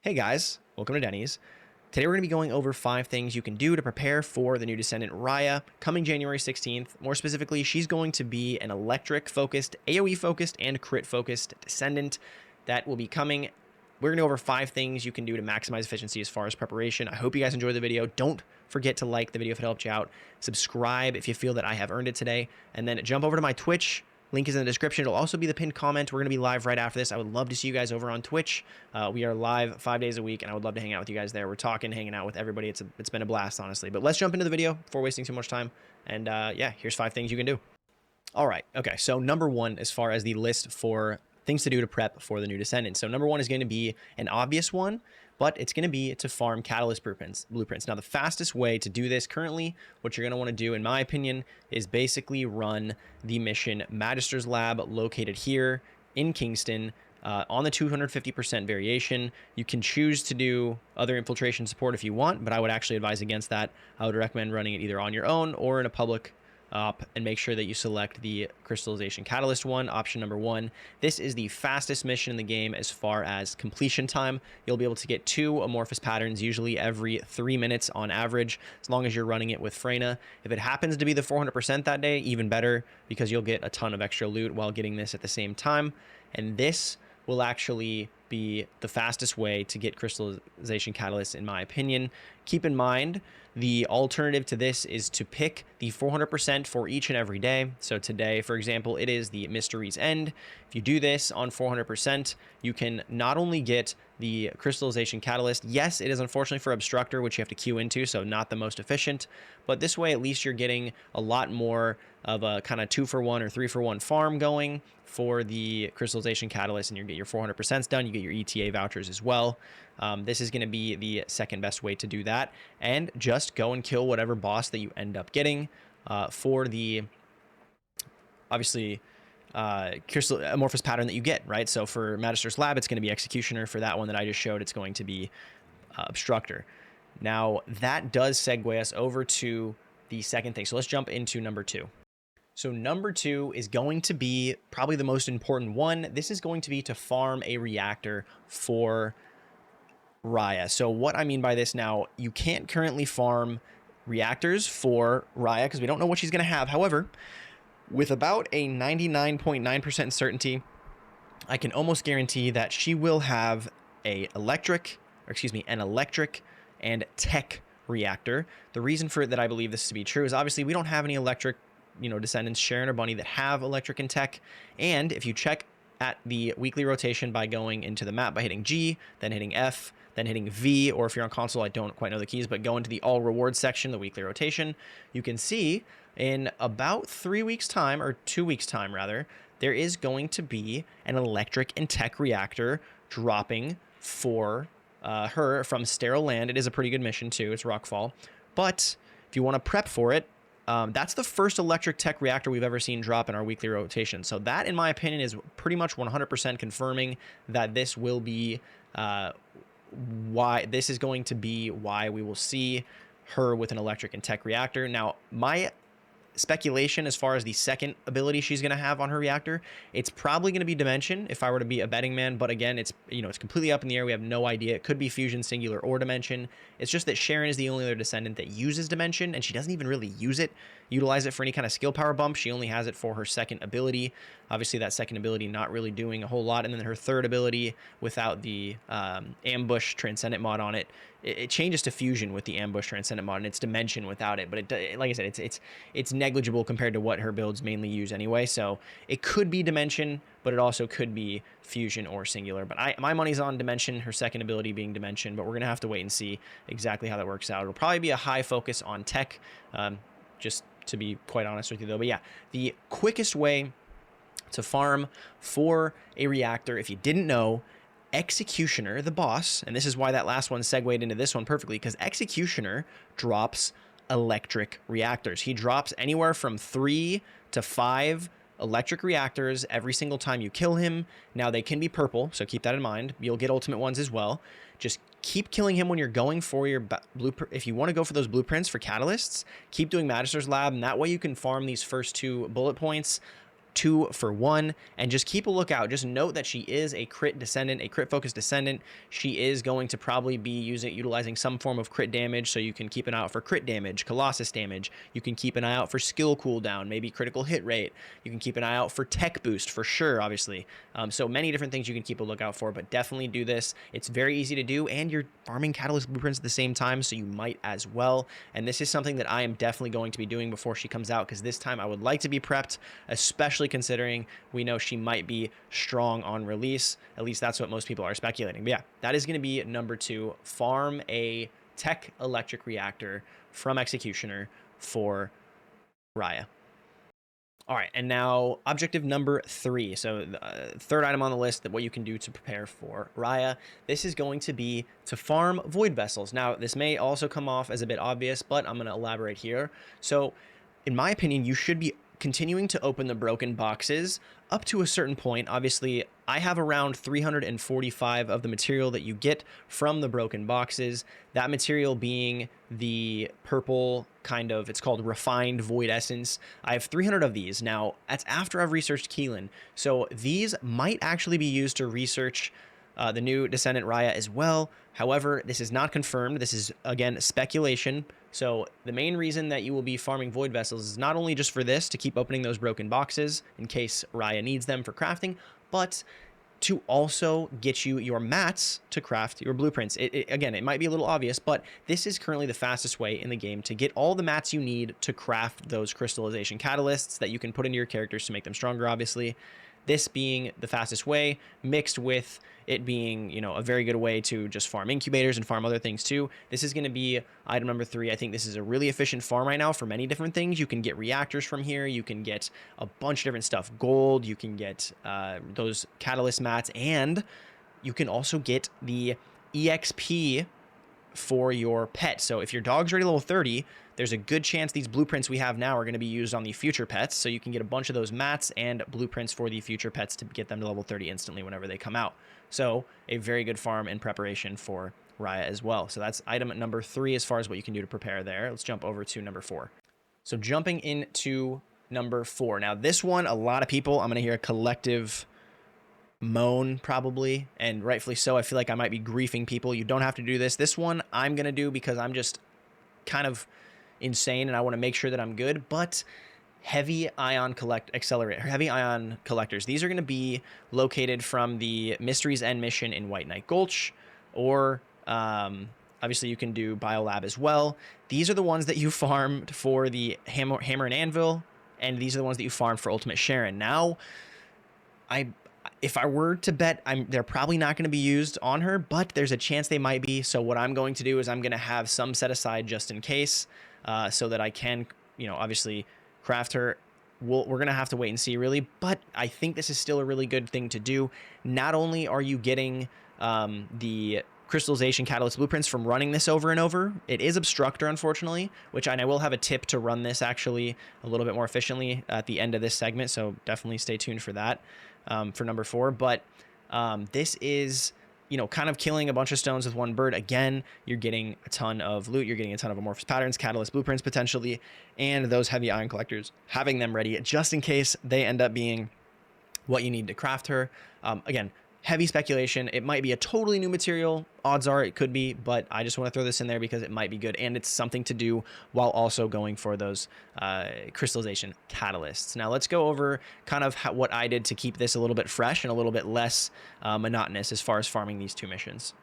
Hey guys, welcome to Denny's. Today we're going to be going over 5 things you can do to prepare for the new Descendant Raya coming January 16th. More specifically, she's going to be an electric-focused, AoE-focused, and crit-focused Descendant that will be coming. We're going to go over 5 things you can do to maximize efficiency as far as preparation. I hope you guys enjoyed the video. Don't forget to like the video if it helped you out. Subscribe if you feel that I have earned it today. And then jump over to my Twitch. Link is in the description. It'll also be the pinned comment. We're going to be live right after this. I would love to see you guys over on Twitch. We are live 5 days a week, and I would love to hang out with you guys there. We're talking, hanging out with everybody. It's been a blast, honestly. But let's jump into the video before wasting too much time. And yeah, here's 5 things you can do. All right. Okay. So number 1, as far as the list for things to do to prep for the new Descendant. So number 1 is going to be an obvious one, but it's going to be to farm catalyst blueprints. Now, the fastest way to do this currently, what you're going to want to do, in my opinion, is basically run the mission Magister's Lab located here in Kingston on the 250% variation. You can choose to do other infiltration support if you want, but I would actually advise against that. I would recommend running it either on your own or in a public and make sure that you select the crystallization catalyst one, option number 1. This is the fastest mission in the game as far as completion time. You'll be able to get 2 amorphous patterns usually every 3 minutes on average, as long as you're running it with Freyna. If it happens to be the 400% that day, even better, because you'll get a ton of extra loot while getting this at the same time. And this will actually be the fastest way to get crystallization catalysts, in my opinion. Keep in mind, the alternative to this is to pick the 400% for each and every day. So today, for example, it is the Mystery's End. If you do this on 400%, you can not only get the crystallization catalyst. Yes, it is unfortunately for Obstructor, which you have to queue into, so not the most efficient. But this way, at least you're getting a lot more of a kind of 2-for-1 or 3-for-1 farm going for the crystallization catalyst, and you get your 400% done. You get your ETA vouchers as well. This is going to be the second best way to do that, and just go and kill whatever boss that you end up getting for the obviously crystal amorphous pattern that you get, right? So for Magister's Lab, it's going to be Executioner. For that one that I just showed, it's going to be Obstructor. Now that does segue us over to the second thing. So let's jump into number 2. So number 2 is going to be probably the most important one. This is going to be to farm a reactor for Raya. So what I mean by this now, you can't currently farm reactors for Raya because we don't know what she's going to have. However, with about a 99.9% certainty, I can almost guarantee that she will have an electric and tech reactor. The reason for it that I believe this to be true is obviously we don't have any electric, Descendants, Sharon or Bunny, that have electric and tech. And if you check at the weekly rotation by going into the map by hitting G, then hitting F, then hitting V, or if you're on console, I don't quite know the keys, but go into the all rewards section, the weekly rotation, you can see in about 3 weeks time, or 2 weeks time rather, there is going to be an electric and tech reactor dropping for her from Sterile Land. It is a pretty good mission too. It's Rockfall. But if you want to prep for it, that's the first electric tech reactor we've ever seen drop in our weekly rotation. So that, in my opinion, is pretty much 100% confirming that this will be why this is going to be why we will see her with an electric and tech reactor. Now, my speculation as far as the second ability she's going to have on her reactor, it's probably going to be Dimension if I were to be a betting man, but again, it's completely up in the air. We have no idea. It could be Fusion, Singular, or Dimension. It's just that Sharon is the only other Descendant that uses Dimension, and she doesn't even really utilize it for any kind of skill power bump. She only has it for her second ability. Obviously, that second ability not really doing a whole lot, and then her third ability without the Ambush Transcendent mod on it, it changes to Fusion with the Ambush Transcendent mod, and it's Dimension without it. But like I said, it's negligible compared to what her builds mainly use anyway. So it could be Dimension, but it also could be Fusion or Singular. But my money's on Dimension, her second ability being Dimension. But we're gonna have to wait and see exactly how that works out. It'll probably be a high focus on tech, just to be quite honest with you though. But yeah, the quickest way to farm for a reactor, if you didn't know, Executioner, the boss, and this is why that last one segued into this one perfectly, because Executioner drops electric reactors. He drops anywhere from 3 to 5 electric reactors every single time you kill him. Now, they can be purple, so keep that in mind. You'll get ultimate ones as well. Just keep killing him when you're going for your blueprint. If you want to go for those blueprints for catalysts, keep doing Magister's Lab, and that way you can farm these first 2 bullet points 2 for 1, and just keep a lookout. Just note that she is a crit descendant, a crit focused descendant. She is going to probably be utilizing some form of crit damage, so you can keep an eye out for crit damage, Colossus damage. You can keep an eye out for skill cooldown, maybe critical hit rate. You can keep an eye out for tech boost for sure, obviously. So many different things you can keep a lookout for, but definitely do this. It's very easy to do, and you're farming Catalyst Blueprints at the same time, so you might as well. And this is something that I am definitely going to be doing before she comes out, because this time I would like to be prepped, especially considering we know she might be strong on release. At least that's what most people are speculating. But yeah, that is going to be number 2. Farm a tech electric reactor from Executioner for Raya. All right, and now objective number 3. So the third item on the list, that what you can do to prepare for Raya. This is going to be to farm Void Vessels. Now, this may also come off as a bit obvious, but I'm going to elaborate here. So, in my opinion, you should be continuing to open the broken boxes up to a certain point. Obviously, I have around 345 of the material that you get from the broken boxes. That material being the purple kind of, it's called refined void essence. I have 300 of these. Now, that's after I've researched Keelan. So these might actually be used to research the new Descendant Raya as well. However, this is not confirmed. This is, again, speculation. So the main reason that you will be farming Void Vessels is not only just for this, to keep opening those broken boxes in case Raya needs them for crafting, but to also get you your mats to craft your blueprints. Again, it might be a little obvious, but this is currently the fastest way in the game to get all the mats you need to craft those crystallization catalysts that you can put into your characters to make them stronger, obviously. This being the fastest way, mixed with it being, you know, a very good way to just farm incubators and farm other things too. This is going to be item number 3. I think this is a really efficient farm right now for many different things. You can get reactors from here. You can get a bunch of different stuff. Gold. You can get those catalyst mats, and you can also get the EXP for your pet. So if your dog's already level 30, there's a good chance these blueprints we have now are going to be used on the future pets. So you can get a bunch of those mats and blueprints for the future pets to get them to level 30 instantly whenever they come out. So a very good farm in preparation for Raya as well. So that's item number 3 as far as what you can do to prepare there. Let's jump over to number 4. So jumping into number 4. Now this one, a lot of people, I'm going to hear a collective moan probably, and rightfully so. I feel like I might be griefing people. You don't have to do this. This one I'm going to do because I'm just kind of insane and I want to make sure that I'm good. But heavy ion collectors, these are going to be located from the Mystery's End mission in White Knight Gulch, or obviously you can do Biolab as well. These are the ones that you farmed for the Hammer and Anvil, and these are the ones that you farmed for Ultimate Sharon. Now, if I were to bet, they're probably not going to be used on her, but there's a chance they might be. So what I'm going to do is I'm going to have some set aside just in case, so that I can, you know, obviously craft her. We're going to have to wait and see, really, but I think this is still a really good thing to do. Not only are you getting the crystallization catalyst blueprints from running this over and over, it is Obstructor, unfortunately, which I will have a tip to run this actually a little bit more efficiently at the end of this segment, so definitely stay tuned for that. For number 4, but this is, you know, kind of killing a bunch of stones with one bird. Again, you're getting a ton of loot, you're getting a ton of amorphous patterns, catalyst blueprints potentially, and those heavy ion collectors, having them ready just in case they end up being what you need to craft her. Again, heavy speculation. It might be a totally new material. Odds are it could be, but I just want to throw this in there because it might be good, and it's something to do while also going for those crystallization catalysts. Now let's go over kind of what I did to keep this a little bit fresh and a little bit less monotonous as far as farming these 2 missions.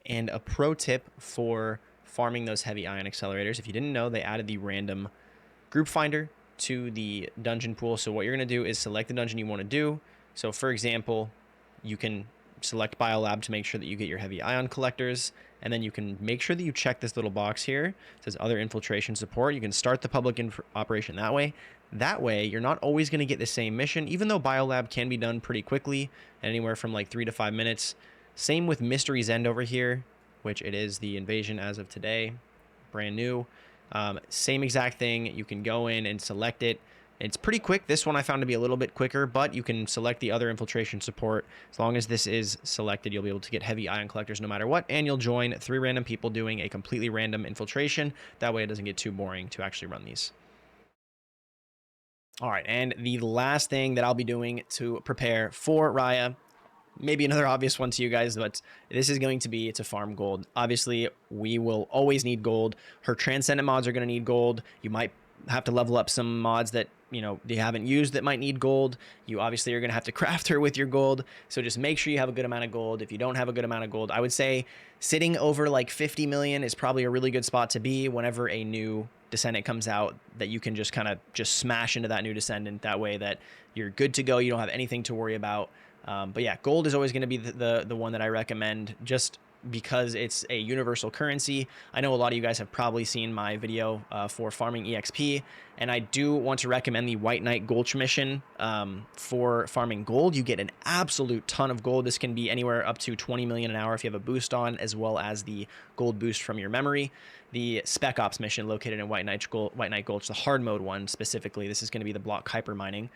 And a pro tip for farming those heavy ion accelerators, if you didn't know, they added the random group finder to the dungeon pool. So what you're going to do is select the dungeon you want to do. So for example, you can select Biolab to make sure that you get your heavy ion collectors, and then you can make sure that you check this little box here. It says other infiltration support. You can start the public operation that way. That way, you're not always going to get the same mission, even though Biolab can be done pretty quickly, anywhere from like 3 to 5 minutes. Same with Mystery's End over here, which it is the invasion as of today, brand new. Same exact thing. You can go in and select it. It's pretty quick. This one I found to be a little bit quicker, but you can select the other infiltration support. As long as this is selected, you'll be able to get heavy ion collectors no matter what, and you'll join 3 random people doing a completely random infiltration. That way it doesn't get too boring to actually run these. All right, and the last thing that I'll be doing to prepare for Raya, maybe another obvious one to you guys, but this is going to be to farm gold. Obviously, we will always need gold. Her Transcendent mods are going to need gold. You might have to level up some mods that you haven't used that might need gold. You obviously are going to have to craft her with your gold, so just make sure you have a good amount of gold. If you don't have a good amount of gold, I would say sitting over like 50 million is probably a really good spot to be whenever a new Descendant comes out, that you can just kind of just smash into that new Descendant. That way that you're good to go. You don't have anything to worry about. But yeah, gold is always going to be the one that I recommend, just because it's a universal currency. I know a lot of you guys have probably seen my video for farming EXP, and I do want to recommend the White Knight Gulch mission for farming gold. You get an absolute ton of gold. This can be anywhere up to 20 million an hour if you have a boost on, as well as the gold boost from your memory. The Spec Ops mission located in White Knight Gulch, the hard mode one specifically. This is going to be the block hyper mining.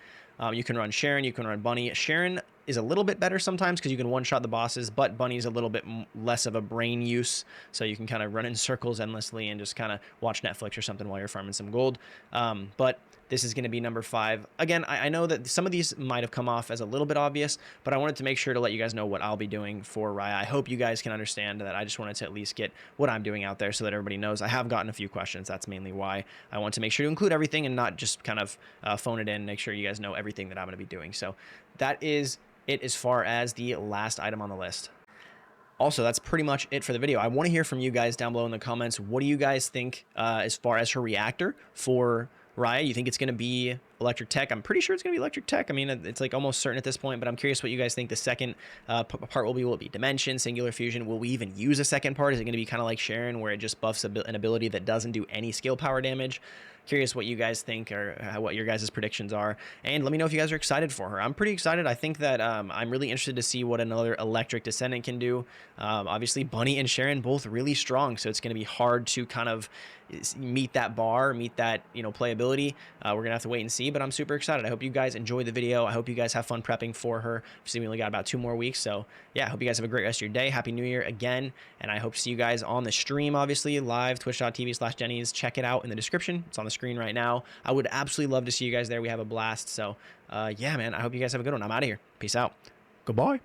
You can run Sharon, you can run Bunny. Sharon is a little bit better sometimes because you can one-shot the bosses, but Bunny's a little bit less of a brain use, so you can kind of run in circles endlessly and just kind of watch Netflix or something while you're farming some gold. But this is going to be number 5. Again, I know that some of these might have come off as a little bit obvious, but I wanted to make sure to let you guys know what I'll be doing for Raya. I hope you guys can understand that I just wanted to at least get what I'm doing out there so that everybody knows. I have gotten a few questions. That's mainly why I want to make sure to include everything and not just kind of phone it in, make sure you guys know everything that I'm going to be doing. So that is it as far as the last item on the list. Also, that's pretty much it for the video. I want to hear from you guys down below in the comments. What do you guys think as far as her reactor for Raya? You think it's going to be electric tech? I'm pretty sure it's going to be electric tech. I mean, it's like almost certain at this point, but I'm curious what you guys think the second part will be. Will it be dimension, singular fusion? Will we even use a second part? Is it going to be kind of like Sharon, where it just buffs an ability that doesn't do any skill power damage? Curious what you guys think, or what your guys' predictions are, and let me know if you guys are excited for her. I'm pretty excited. I think that I'm really interested to see what another electric Descendant can do. Obviously, Bunny and Sharon both really strong, so it's going to be hard to kind of meet that bar, meet that playability. We're gonna have to wait and see, but I'm super excited. I hope you guys enjoyed the video. I hope you guys have fun prepping for her. We only got about 2 more weeks, so yeah, I hope you guys have a great rest of your day. Happy New Year again, and I hope to see you guys on the stream, obviously live, twitch.tv/Denny's. Check it out in the description. It's on the screen right now. I would absolutely love to see you guys there. We have a blast. So yeah, man, I hope you guys have a good one. I'm out of here. Peace out. Goodbye.